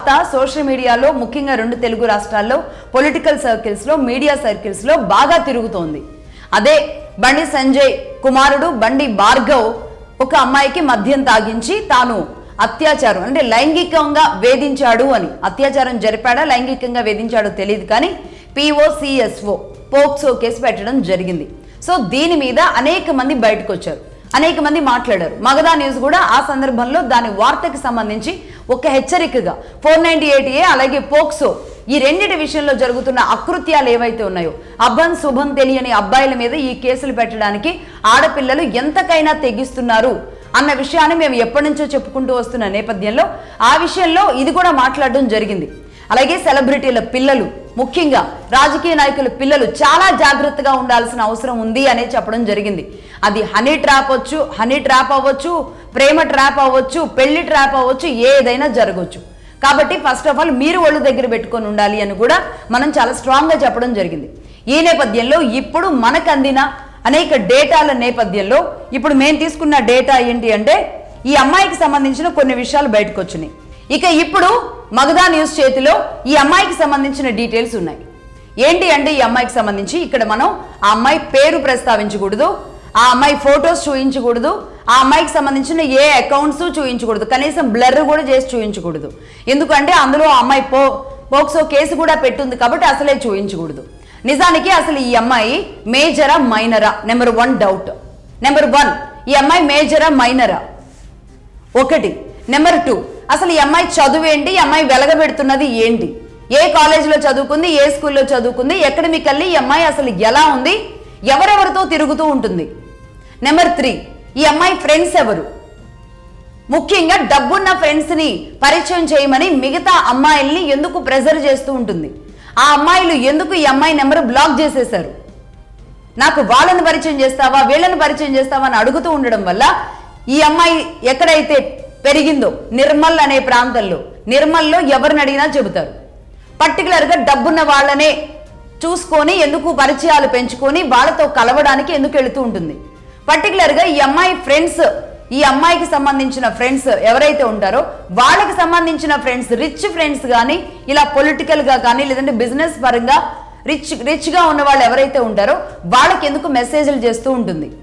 వార్త సోషల్ మీడియాలో ముఖ్యంగా 2 తెలుగు రాష్ట్రాల్లో పొలిటికల్ సర్కిల్స్లో మీడియా సర్కిల్స్లో బాగా తిరుగుతోంది. అదే బండి సంజయ్ కుమారుడు బండి భార్గవ్ ఒక అమ్మాయికి మద్యం తాగించి తాను అత్యాచారం అంటే లైంగికంగా వేధించాడు అని, అత్యాచారం జరిపాడా లైంగికంగా వేధించాడో తెలియదు కానీ POCSO పోక్సో కేసు పెట్టడం జరిగింది. సో దీని మీద అనేక మంది బయటకు వచ్చారు, అనేక మంది మాట్లాడారు. మగధా న్యూస్ కూడా ఆ సందర్భంలో దాని వార్తకి సంబంధించి ఒక హెచ్చరికగా 498A అలాగే పోక్సో ఈ రెండిటి విషయంలో జరుగుతున్న అకృత్యాలు ఏవైతే ఉన్నాయో అభం శుభం తెలియని అబ్బాయిల మీద ఈ కేసులు పెట్టడానికి ఆడపిల్లలు ఎంతకైనా తెగిస్తున్నారు అన్న విషయాన్ని మేము ఎప్పటి నుంచో చెప్పుకుంటూ వస్తున్న నేపథ్యంలో ఆ విషయంలో ఇది కూడా మాట్లాడడం జరిగింది. అలాగే సెలబ్రిటీల పిల్లలు ముఖ్యంగా రాజకీయ నాయకుల పిల్లలు చాలా జాగ్రత్తగా ఉండాల్సిన అవసరం ఉంది అనే చెప్పడం జరిగింది. అది హనీ ట్రాప్ అవ్వచ్చు, ప్రేమ ట్రాప్ అవ్వచ్చు, పెళ్లి ట్రాప్ అవ్వచ్చు, ఏదైనా జరగవచ్చు. కాబట్టి ఫస్ట్ ఆఫ్ ఆల్ మీరు ఒళ్ళు దగ్గర పెట్టుకొని ఉండాలి అని కూడా మనం చాలా స్ట్రాంగ్గా చెప్పడం జరిగింది. ఈ నేపథ్యంలో ఇప్పుడు మనకు అందిన అనేక డేటాల నేపథ్యంలో ఇప్పుడు మేము తీసుకున్న డేటా ఏంటి అంటే ఈ అమ్మాయికి సంబంధించిన కొన్ని విషయాలు బయటకు వచ్చినాయి. ఇక ఇప్పుడు మగధా న్యూస్ చేతిలో ఈ అమ్మాయికి సంబంధించిన డీటెయిల్స్ ఉన్నాయి. ఏంటి అంటే ఈ అమ్మాయికి సంబంధించి ఇక్కడ మనం ఆ అమ్మాయి పేరు ప్రస్తావించకూడదు, ఆ అమ్మాయి ఫొటోస్ చూపించకూడదు, ఆ అమ్మాయికి సంబంధించిన ఏ అకౌంట్స్ చూపించకూడదు, కనీసం బ్లర్ కూడా చేసి చూపించకూడదు. ఎందుకంటే అందులో ఆ అమ్మాయి పోక్సో కేసు కూడా పెట్టుంది కాబట్టి అసలే చూపించకూడదు. నిజానికి అసలు ఈ అమ్మాయి మేజరా మైనరా నెంబర్ 1 డౌట్. నెంబర్ 1 ఈ అమ్మాయి మేజరా మైనరా ఒకటి. నెంబర్ 2 అసలు ఈ అమ్మాయి చదువేంటి, ఈ అమ్మాయి వెలగబెడుతున్నది ఏంటి, ఏ కాలేజీలో చదువుకుంది, ఏ స్కూల్లో చదువుకుంది, ఎకడమికల్లీ ఈ అమ్మాయి అసలు ఎలా ఉంది, ఎవరెవరితో తిరుగుతూ ఉంటుంది. నెంబర్ 3 ఈ అమ్మాయి ఫ్రెండ్స్ ఎవరు, ముఖ్యంగా డబ్బున్న ఫ్రెండ్స్ని పరిచయం చేయమని మిగతా అమ్మాయిల్ని ఎందుకు ప్రెజర్ చేస్తూ ఉంటుంది, ఆ అమ్మాయిలు ఎందుకు ఈ అమ్మాయి నెంబర్ బ్లాక్ చేసేశారు, నాకు వాళ్ళని పరిచయం చేస్తావా వీళ్ళని పరిచయం చేస్తావా అని అడుగుతూ ఉండడం వల్ల ఈ అమ్మాయి ఎక్కడైతే పెరిగిందో నిర్మల్ అనే ప్రాంతంలో, నిర్మల్లో ఎవరిని అడిగినా చెబుతారు పర్టికులర్గా డబ్బున్న వాళ్ళనే చూసుకొని ఎందుకు పరిచయాలు పెంచుకొని వాళ్ళతో కలవడానికి ఎందుకు వెళుతూ ఉంటుంది. పర్టికులర్గా ఈ అమ్మాయి ఫ్రెండ్స్, ఈ అమ్మాయికి సంబంధించిన ఫ్రెండ్స్ ఎవరైతే ఉంటారో వాళ్ళకి సంబంధించిన ఫ్రెండ్స్, రిచ్ ఫ్రెండ్స్ కానీ ఇలా పొలిటికల్గా కానీ లేదంటే బిజినెస్ పరంగా రిచ్గా ఉన్న వాళ్ళు ఎవరైతే ఉంటారో వాళ్ళకి ఎందుకు మెసేజ్లు చేస్తూ ఉంటుంది.